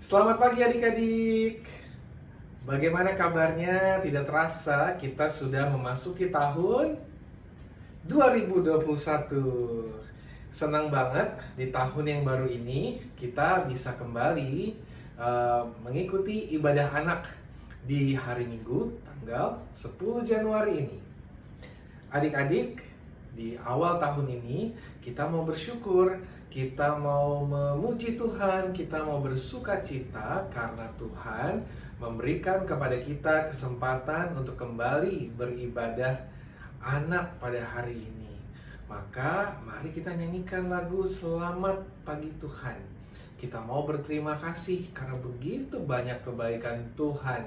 Selamat pagi adik-adik. Bagaimana kabarnya? Tidak terasa kita sudah memasuki tahun 2021. Senang banget di tahun yang baru ini kita bisa kembali mengikuti ibadah anak di hari Minggu tanggal 10 Januari ini. Adik-adik, di awal tahun ini kita mau bersyukur, kita mau memuji Tuhan, kita mau bersuka cita karena Tuhan memberikan kepada kita kesempatan untuk kembali beribadah anak pada hari ini. Maka mari kita nyanyikan lagu Selamat Pagi Tuhan. Kita mau berterima kasih karena begitu banyak kebaikan Tuhan.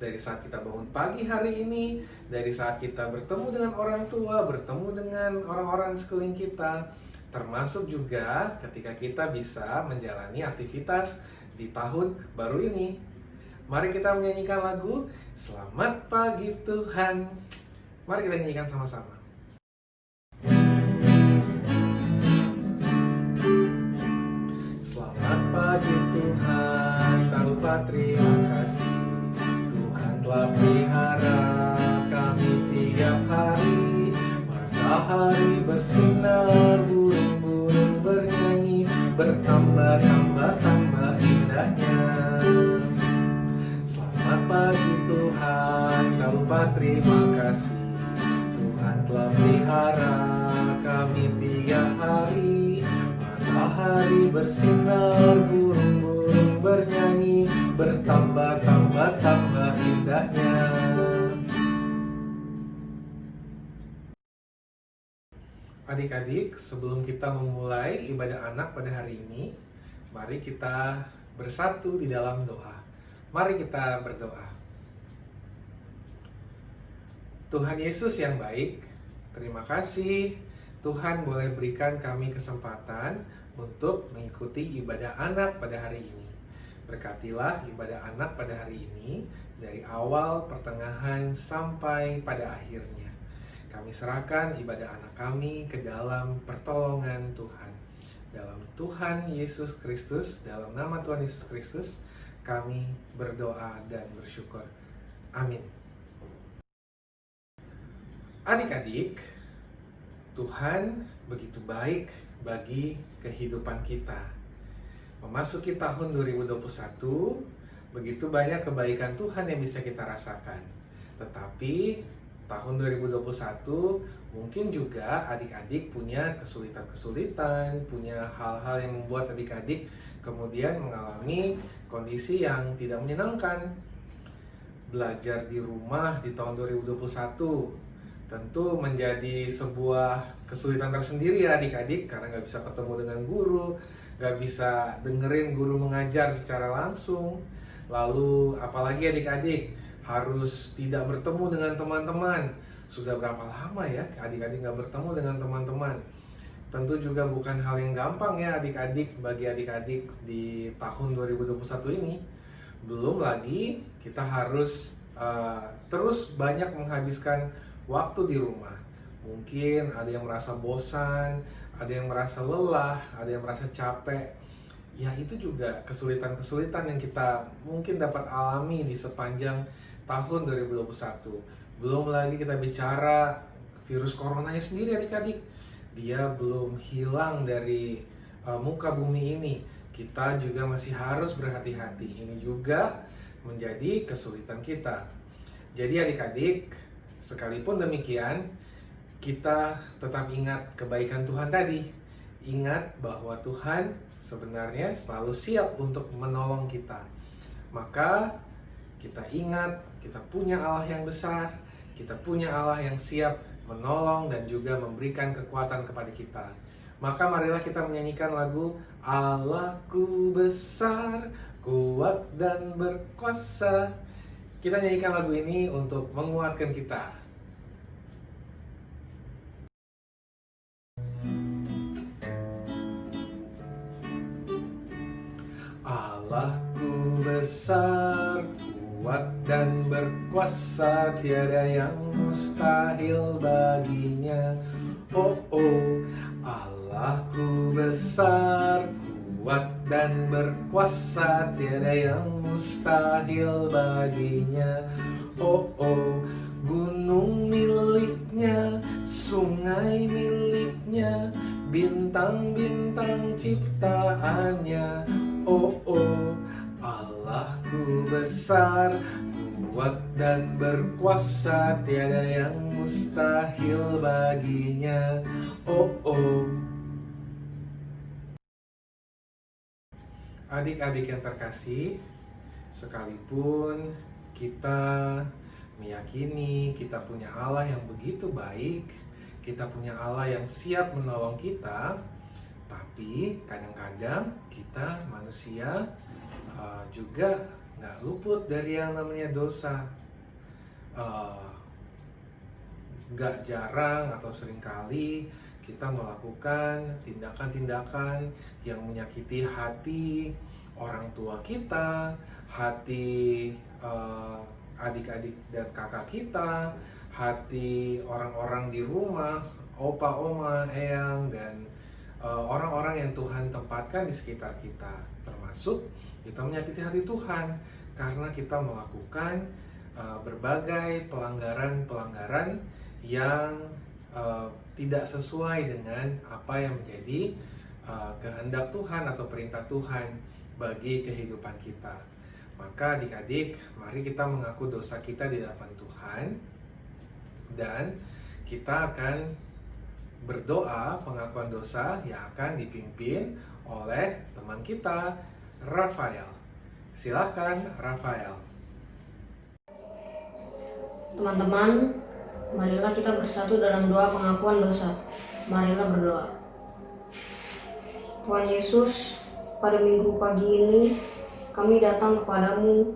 Dari saat kita bangun pagi hari ini, dari saat kita bertemu dengan orang tua, bertemu dengan orang-orang di sekeliling kita, termasuk juga ketika kita bisa menjalani aktivitas di tahun baru ini. Mari kita menyanyikan lagu Selamat Pagi Tuhan. Mari kita nyanyikan sama-sama. Selamat pagi Tuhan, tak lupa terima kasih. Telah pelihara kami tiap hari. Matahari bersinar, burung-burung bernyanyi, bertambah-tambah indahnya. Selamat pagi Tuhan, tak lupa terima kasih. Tuhan telah pelihara kami tiap hari. Matahari bersinar, burung-burung bernyanyi, bertambah-tambah indahnya. Adik-adik, sebelum kita memulai ibadah anak pada hari ini, mari kita bersatu di dalam doa. Mari kita berdoa. Tuhan Yesus yang baik, terima kasih Tuhan boleh berikan kami kesempatan untuk mengikuti ibadah anak pada hari ini. Berkatilah ibadah anak pada hari ini dari awal, pertengahan, sampai pada akhirnya. Kami serahkan ibadah anak kami ke dalam pertolongan Tuhan. Dalam Tuhan Yesus Kristus, dalam nama Tuhan Yesus Kristus, kami berdoa dan bersyukur. Amin. Adik-adik, Tuhan begitu baik bagi kehidupan kita. Memasuki tahun 2021, begitu banyak kebaikan Tuhan yang bisa kita rasakan. Tetapi tahun 2021 mungkin juga adik-adik punya kesulitan-kesulitan, punya hal-hal yang membuat adik-adik kemudian mengalami kondisi yang tidak menyenangkan. Belajar di rumah di tahun 2021 tentu menjadi sebuah kesulitan tersendiri ya adik-adik, karena nggak bisa ketemu dengan guru, nggak bisa dengerin guru mengajar secara langsung. Lalu apalagi adik-adik harus tidak bertemu dengan teman-teman. Sudah berapa lama ya adik-adik nggak bertemu dengan teman-teman? Tentu juga bukan hal yang gampang ya adik-adik, bagi adik-adik di tahun 2021 ini. Belum lagi kita harus terus banyak menghabiskan waktu di rumah. Mungkin ada yang merasa bosan, ada yang merasa lelah, ada yang merasa capek. Ya itu juga kesulitan-kesulitan yang kita mungkin dapat alami di sepanjang tahun 2021. Belum lagi kita bicara virus coronanya sendiri adik-adik. Dia belum hilang dari muka bumi ini. Kita juga masih harus berhati-hati. Ini juga menjadi kesulitan kita. Jadi adik-adik, sekalipun demikian, kita tetap ingat kebaikan Tuhan tadi. Ingat bahwa Tuhan sebenarnya selalu siap untuk menolong kita. Maka kita ingat, kita punya Allah yang besar, kita punya Allah yang siap menolong dan juga memberikan kekuatan kepada kita. Maka marilah kita menyanyikan lagu Allahku besar, kuat dan berkuasa. Kita nyanyikan lagu ini untuk menguatkan kita. Allahku besar, kuat dan berkuasa, tiada yang mustahil baginya. Oh, Allahku besar, kuat dan berkuasa, tiada yang mustahil baginya. Oh oh, gunung miliknya, sungai miliknya, bintang-bintang ciptaannya. Oh oh, Allahku besar, kuat dan berkuasa, tiada yang mustahil baginya. Oh oh. Adik-adik yang terkasih, sekalipun kita meyakini kita punya Allah yang begitu baik, kita punya Allah yang siap menolong kita, tapi kadang-kadang kita manusia juga nggak luput dari yang namanya dosa. Nggak jarang atau seringkali kita melakukan tindakan-tindakan yang menyakiti hati orang tua kita, hati adik-adik dan kakak kita, hati orang-orang di rumah, opa, oma, eyang, dan orang-orang yang Tuhan tempatkan di sekitar kita. Termasuk kita menyakiti hati Tuhan karena kita melakukan berbagai pelanggaran-pelanggaran yang tidak sesuai dengan apa yang menjadi kehendak Tuhan atau perintah Tuhan bagi kehidupan kita. Maka adik-adik, mari kita mengaku dosa kita di hadapan Tuhan, dan kita akan berdoa pengakuan dosa yang akan dipimpin oleh teman kita, Rafael. Silakan, Rafael. Teman-teman, marilah kita bersatu dalam doa pengakuan dosa. Marilah berdoa. Tuhan Yesus, pada minggu pagi ini kami datang kepadamu.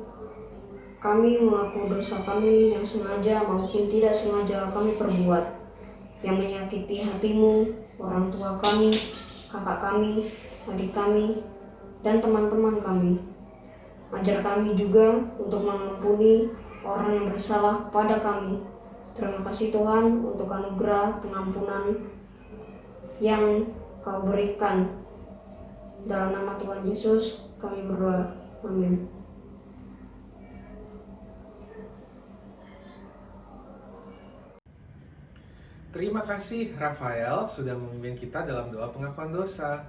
Kami mengaku dosa kami yang sengaja maupun tidak sengaja kami perbuat, yang menyakiti hatimu, orang tua kami, kakak kami, adik kami, dan teman-teman kami. Ajar kami juga untuk mengampuni orang yang bersalah kepada kami. Terima kasih Tuhan untuk anugerah pengampunan yang Kau berikan. Dalam nama Tuhan Yesus kami berdoa. Amin. Terima kasih Rafael sudah memimpin kita dalam doa pengakuan dosa.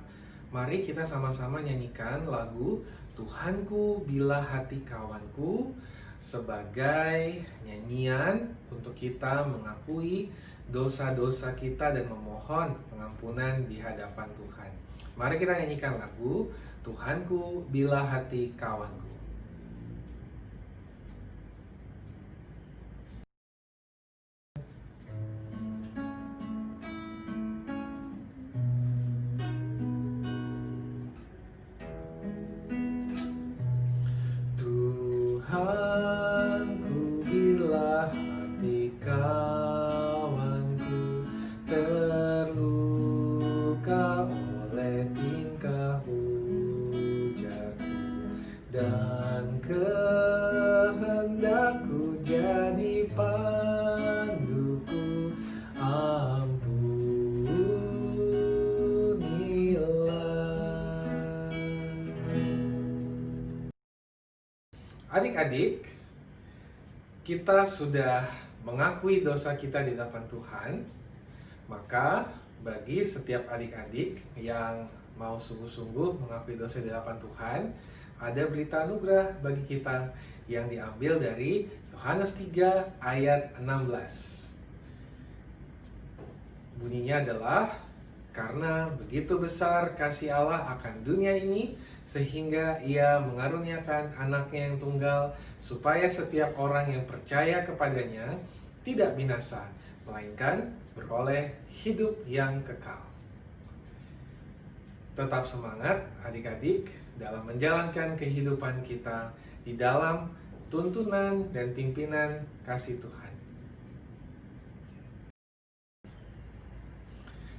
Mari kita sama-sama nyanyikan lagu Tuhanku Bila Hati Kawanku sebagai nyanyian untuk kita mengakui dosa-dosa kita dan memohon pengampunan di hadapan Tuhan. Mari kita nyanyikan lagu Tuhanku Bila Hati Kawanku. Tuhanku bila hati kawanku terluka oleh tingkah ujarku dan kehendakku jadi panduku, ampunilah. Adik-adik, kita sudah mengakui dosa kita di hadapan Tuhan. Maka bagi setiap adik-adik yang mau sungguh-sungguh mengakui dosa di hadapan Tuhan, ada berita anugerah bagi kita yang diambil dari Yohanes 3 ayat 16. Bunyinya adalah, karena begitu besar kasih Allah akan dunia ini, sehingga Ia mengaruniakan anaknya yang tunggal, supaya setiap orang yang percaya kepadanya tidak binasa, melainkan beroleh hidup yang kekal. Tetap semangat adik-adik dalam menjalankan kehidupan kita di dalam tuntunan dan pimpinan kasih Tuhan.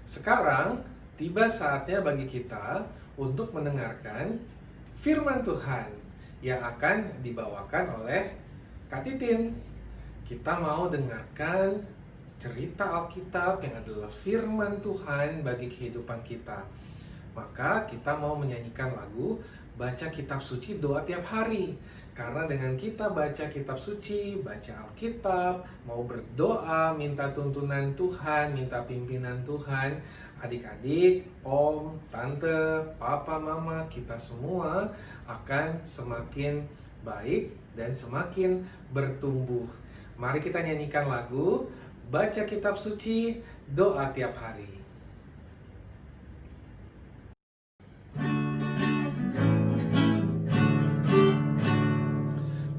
Sekarang tiba saatnya bagi kita untuk mendengarkan firman Tuhan yang akan dibawakan oleh Kak Titin. Kita mau dengarkan cerita Alkitab yang adalah firman Tuhan bagi kehidupan kita. Maka kita mau menyanyikan lagu baca kitab suci doa tiap hari. Karena dengan kita baca kitab suci, baca Alkitab, mau berdoa, minta tuntunan Tuhan, minta pimpinan Tuhan, adik-adik, om, tante, papa, mama, kita semua akan semakin baik dan semakin bertumbuh. Mari kita nyanyikan lagu baca kitab suci doa tiap hari.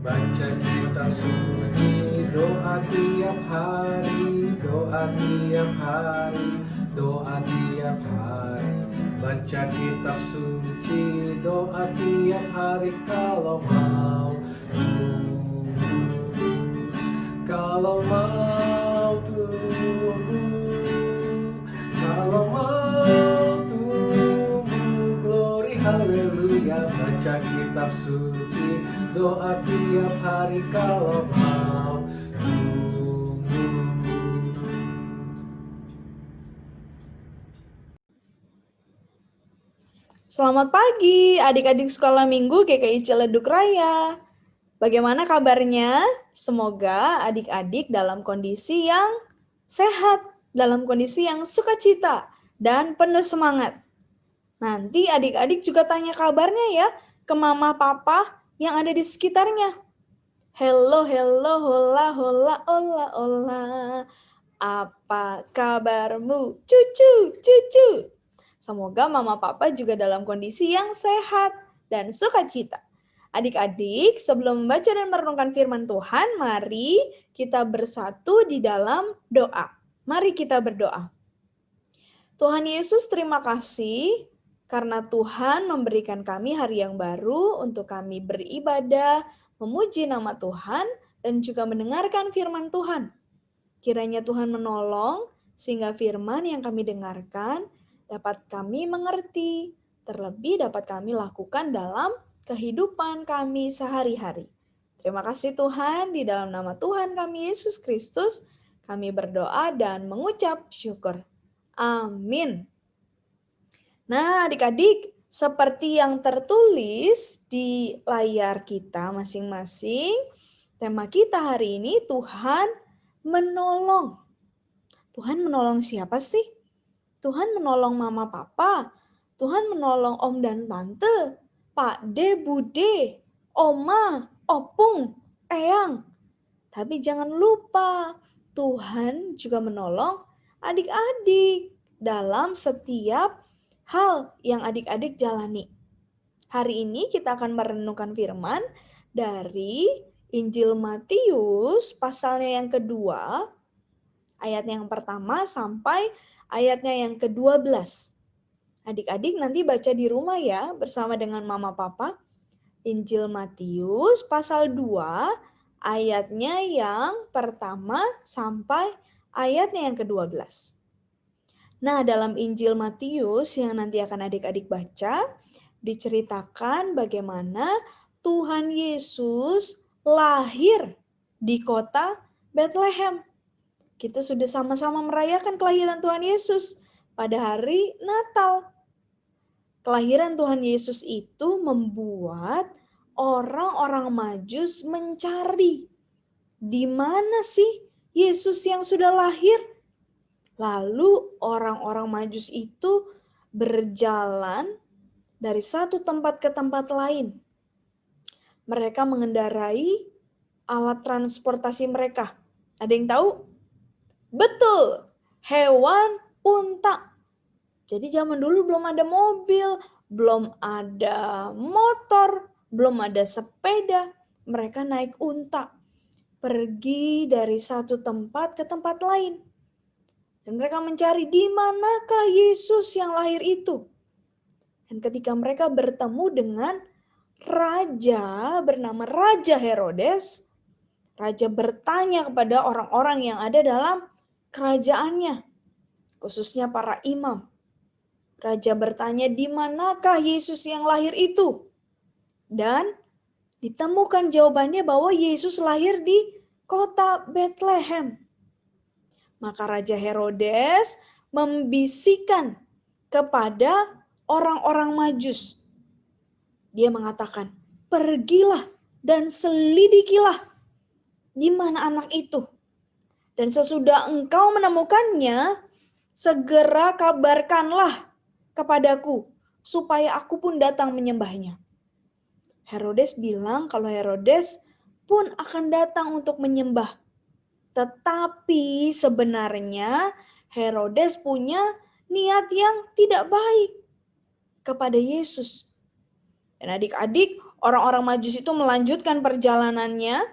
Baca kitab suci, doa tiap hari, doa tiap hari, doa tiap hari. Baca kitab suci, doa tiap hari kalau mau tumbuh. Kalau mau tumbuh, kalau mau tumbuh, glory haleluya. Baca kitab suci, doa tiap hari kalau mau tumbuh. Selamat pagi adik-adik sekolah minggu GKI Ciledug Raya. Bagaimana kabarnya? Semoga adik-adik dalam kondisi yang sehat, dalam kondisi yang sukacita, dan penuh semangat. Nanti adik-adik juga tanya kabarnya ya ke mama papa yang ada di sekitarnya. Hello, hello, hola, hola, hola, hola. Apa kabarmu? Cucu, cucu. Semoga mama papa juga dalam kondisi yang sehat dan sukacita. Adik-adik, sebelum membaca dan merenungkan firman Tuhan, mari kita bersatu di dalam doa. Mari kita berdoa. Tuhan Yesus, terima kasih karena Tuhan memberikan kami hari yang baru untuk kami beribadah, memuji nama Tuhan, dan juga mendengarkan firman Tuhan. Kiranya Tuhan menolong sehingga firman yang kami dengarkan dapat kami mengerti, terlebih dapat kami lakukan dalam kehidupan kami sehari-hari. Terima kasih Tuhan, di dalam nama Tuhan kami Yesus Kristus, kami berdoa dan mengucap syukur. Amin. Nah, adik-adik, seperti yang tertulis di layar kita masing-masing, tema kita hari ini Tuhan menolong. Tuhan menolong siapa sih? Tuhan menolong mama papa, Tuhan menolong om dan tante, Pak De, Bude, Oma, Opung, Eyang. Tapi jangan lupa, Tuhan juga menolong adik-adik dalam setiap hal yang adik-adik jalani. Hari ini kita akan merenungkan firman dari Injil Matius pasalnya yang kedua, ayat yang pertama sampai ayatnya yang ke-12. Adik-adik nanti baca di rumah ya bersama dengan mama papa. Injil Matius pasal 2 ayatnya yang pertama sampai ayatnya yang ke-12. Nah, dalam Injil Matius yang nanti akan adik-adik baca, diceritakan bagaimana Tuhan Yesus lahir di kota Bethlehem. Kita sudah sama-sama merayakan kelahiran Tuhan Yesus pada hari Natal. Kelahiran Tuhan Yesus itu membuat orang-orang Majus mencari di mana sih Yesus yang sudah lahir. Lalu orang-orang Majus itu berjalan dari satu tempat ke tempat lain. Mereka mengendarai alat transportasi mereka. Ada yang tahu? Betul, hewan unta. Jadi zaman dulu belum ada mobil, belum ada motor, belum ada sepeda. Mereka naik unta, pergi dari satu tempat ke tempat lain. Dan mereka mencari di manakah Yesus yang lahir itu. Dan ketika mereka bertemu dengan raja bernama Raja Herodes, raja bertanya kepada orang-orang yang ada dalam kerajaannya, khususnya para imam. Raja bertanya, di manakah Yesus yang lahir itu? Dan ditemukan jawabannya bahwa Yesus lahir di kota Bethlehem. Maka Raja Herodes membisikkan kepada orang-orang Majus. Dia mengatakan, pergilah dan selidikilah di mana anak itu. Dan sesudah engkau menemukannya, segera kabarkanlah kepadaku, supaya aku pun datang menyembahnya. Herodes bilang kalau Herodes pun akan datang untuk menyembah. Tetapi sebenarnya Herodes punya niat yang tidak baik kepada Yesus. Dan adik-adik, orang-orang Majus itu melanjutkan perjalanannya.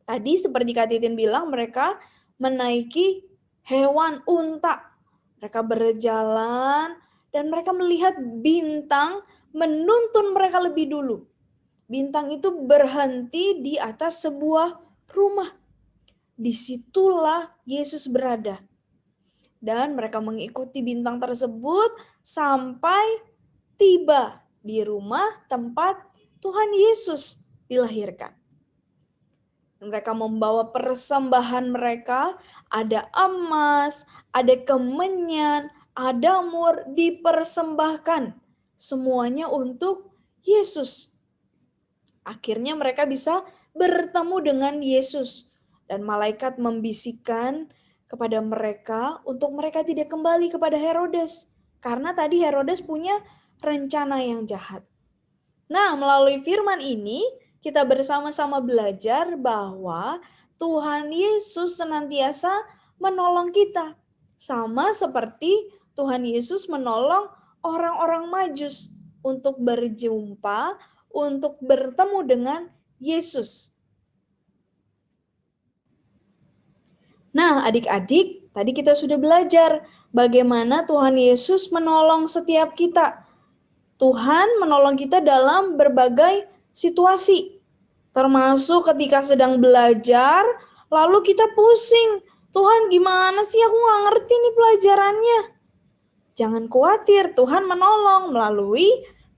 Tadi seperti Kak Titin bilang, mereka menaiki hewan unta. Mereka berjalan dan mereka melihat bintang menuntun mereka lebih dulu. Bintang itu berhenti di atas sebuah rumah. Disitulah Yesus berada. Dan mereka mengikuti bintang tersebut sampai tiba di rumah tempat Tuhan Yesus dilahirkan. Mereka membawa persembahan mereka, ada emas, ada kemenyan, ada mur, dipersembahkan. Semuanya untuk Yesus. Akhirnya mereka bisa bertemu dengan Yesus. Dan malaikat membisikkan kepada mereka untuk mereka tidak kembali kepada Herodes. Karena tadi Herodes punya rencana yang jahat. Nah, melalui firman ini, kita bersama-sama belajar bahwa Tuhan Yesus senantiasa menolong kita. Sama seperti Tuhan Yesus menolong orang-orang Majus untuk berjumpa, untuk bertemu dengan Yesus. Nah, adik-adik, tadi kita sudah belajar bagaimana Tuhan Yesus menolong setiap kita. Tuhan menolong kita dalam berbagai situasi. Termasuk ketika sedang belajar, lalu kita pusing. Tuhan gimana sih, aku gak ngerti nih pelajarannya. Jangan khawatir, Tuhan menolong melalui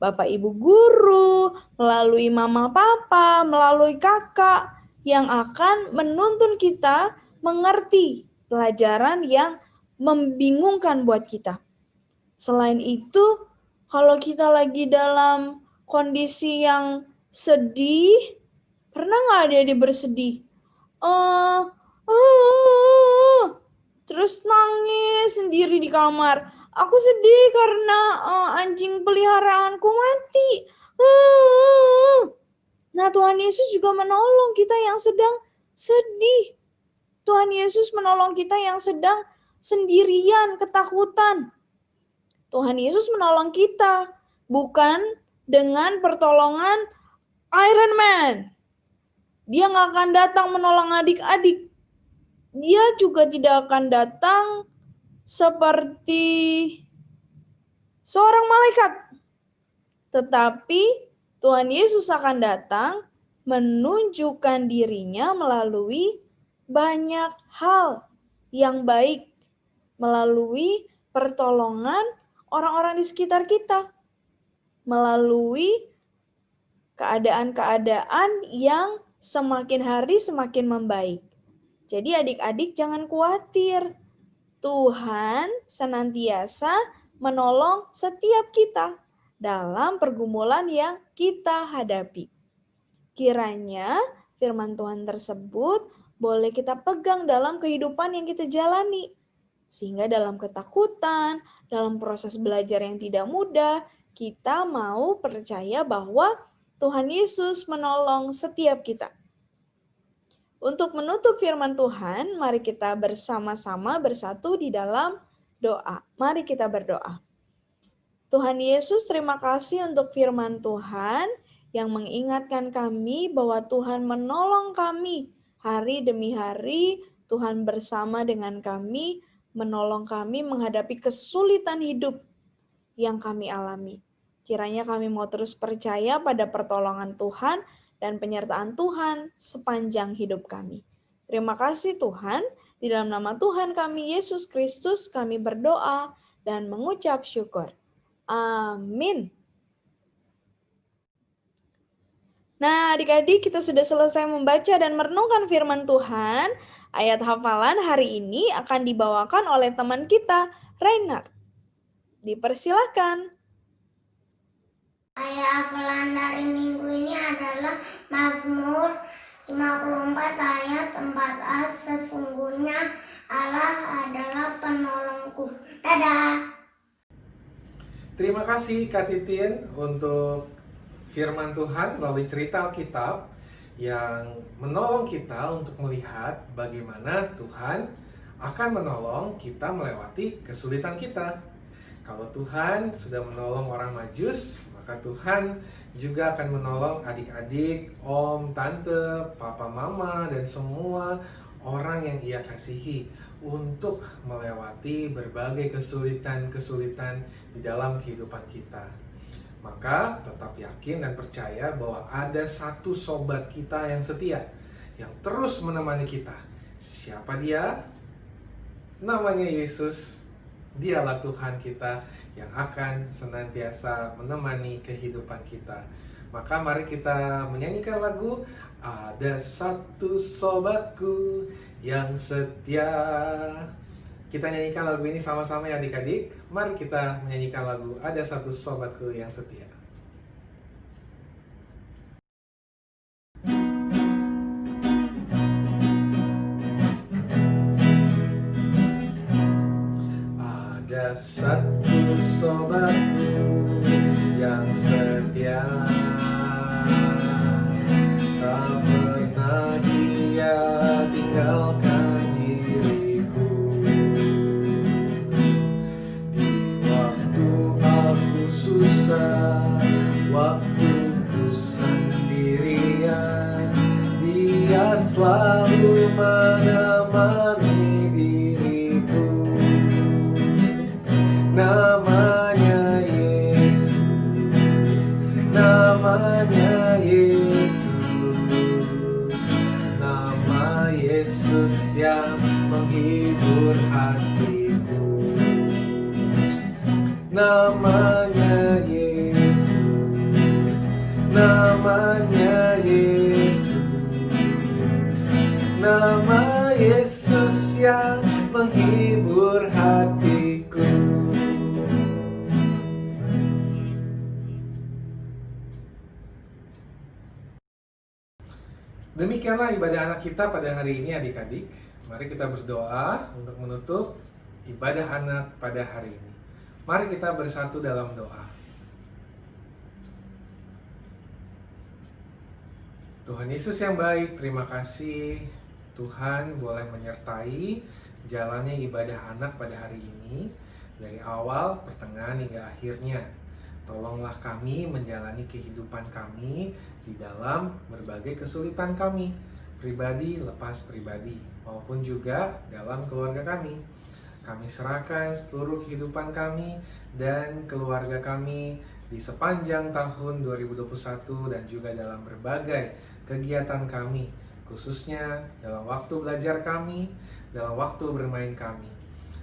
Bapak Ibu Guru, melalui Mama Papa, melalui kakak yang akan menuntun kita mengerti pelajaran yang membingungkan buat kita. Selain itu, kalau kita lagi dalam kondisi yang sedih, pernah nggak ada bersedih? Terus nangis sendiri di kamar. Aku sedih karena anjing peliharaanku mati. Nah, Tuhan Yesus juga menolong kita yang sedang sedih. Tuhan Yesus menolong kita yang sedang sendirian, ketakutan. Tuhan Yesus menolong kita bukan dengan pertolongan Iron Man. Dia nggak akan datang menolong adik-adik. Dia juga tidak akan datang seperti seorang malaikat. Tetapi Tuhan Yesus akan datang menunjukkan dirinya melalui banyak hal yang baik. Melalui pertolongan orang-orang di sekitar kita. Melalui keadaan-keadaan yang semakin hari semakin membaik. Jadi adik-adik jangan khawatir. Tuhan senantiasa menolong setiap kita dalam pergumulan yang kita hadapi. Kiranya firman Tuhan tersebut boleh kita pegang dalam kehidupan yang kita jalani. Sehingga dalam ketakutan, dalam proses belajar yang tidak mudah, kita mau percaya bahwa Tuhan Yesus menolong setiap kita. Untuk menutup firman Tuhan, mari kita bersama-sama bersatu di dalam doa. Mari kita berdoa. Tuhan Yesus, terima kasih untuk firman Tuhan yang mengingatkan kami bahwa Tuhan menolong kami hari demi hari. Tuhan bersama dengan kami, menolong kami menghadapi kesulitan hidup yang kami alami. Kiranya kami mau terus percaya pada pertolongan Tuhan dan penyertaan Tuhan sepanjang hidup kami. Terima kasih Tuhan, di dalam nama Tuhan kami Yesus Kristus kami berdoa dan mengucap syukur. Amin. Nah, adik-adik, kita sudah selesai membaca dan merenungkan firman Tuhan. Ayat hafalan hari ini akan dibawakan oleh teman kita, Reinhard. Dipersilakan. Ayat hafalan dari minggu ini adalah Mazmur 54 ayat 4a. Sesungguhnya Allah adalah penolongku. Dadah. Terima kasih Kak Titin untuk firman Tuhan melalui cerita Alkitab yang menolong kita untuk melihat bagaimana Tuhan akan menolong kita melewati kesulitan kita. Kalau Tuhan sudah menolong orang Majus, maka Tuhan juga akan menolong adik-adik, om, tante, papa, mama, dan semua orang yang Ia kasihi untuk melewati berbagai kesulitan-kesulitan di dalam kehidupan kita. Maka tetap yakin dan percaya bahwa ada satu sobat kita yang setia, yang terus menemani kita. Siapa dia? Namanya Yesus. Dialah Tuhan kita yang akan senantiasa menemani kehidupan kita. Maka mari kita menyanyikan lagu Ada Satu Sobatku Yang Setia. Kita nyanyikan lagu ini sama-sama ya adik-adik. Mari kita menyanyikan lagu Ada Satu Sobatku Yang Setia. Ada satu sobatku yang setia, tak pernah dia tinggalkan diriku. Di waktu aku susah, waktu ku sendirian, dia selalu menemani diriku. Namanya Yesus, namanya Yesus, nama Yesus yang menghibur hatiku. Namanya Yesus, namanya Yesus, nama Yesus yang menghibur hatiku. Demikianlah ibadah anak kita pada hari ini adik-adik. Mari kita berdoa untuk menutup ibadah anak pada hari ini. Mari kita bersatu dalam doa. Tuhan Yesus yang baik, terima kasih Tuhan boleh menyertai jalannya ibadah anak pada hari ini. Dari awal, pertengahan hingga akhirnya. Tolonglah kami menjalani kehidupan kami di dalam berbagai kesulitan kami, pribadi lepas pribadi, maupun juga dalam keluarga kami. Kami serahkan seluruh kehidupan kami dan keluarga kami di sepanjang tahun 2021 dan juga dalam berbagai kegiatan kami, khususnya dalam waktu belajar kami, dalam waktu bermain kami.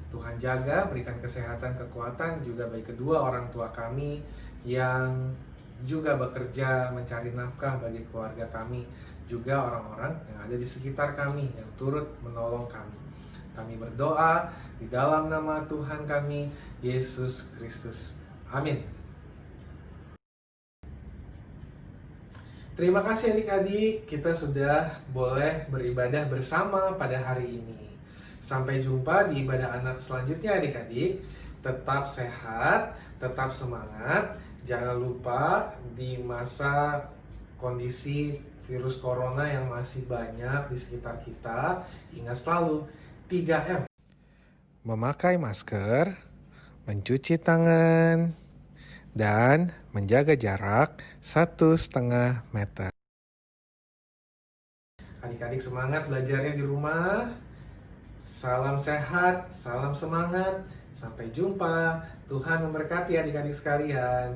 Tuhan jaga, berikan kesehatan, kekuatan juga bagi kedua orang tua kami yang juga bekerja mencari nafkah bagi keluarga kami, juga orang-orang yang ada di sekitar kami yang turut menolong kami. Kami berdoa di dalam nama Tuhan kami, Yesus Kristus. Amin. Terima kasih adik-adik, kita sudah boleh beribadah bersama pada hari ini. Sampai jumpa di ibadah anak selanjutnya adik-adik. Tetap sehat, tetap semangat. Jangan lupa di masa kondisi virus corona yang masih banyak di sekitar kita, ingat selalu 3M. Memakai masker, mencuci tangan, dan menjaga jarak 1,5 meter. Adik-adik semangat belajarnya di rumah. Salam sehat, salam semangat. Sampai jumpa. Tuhan memberkati adik-adik sekalian.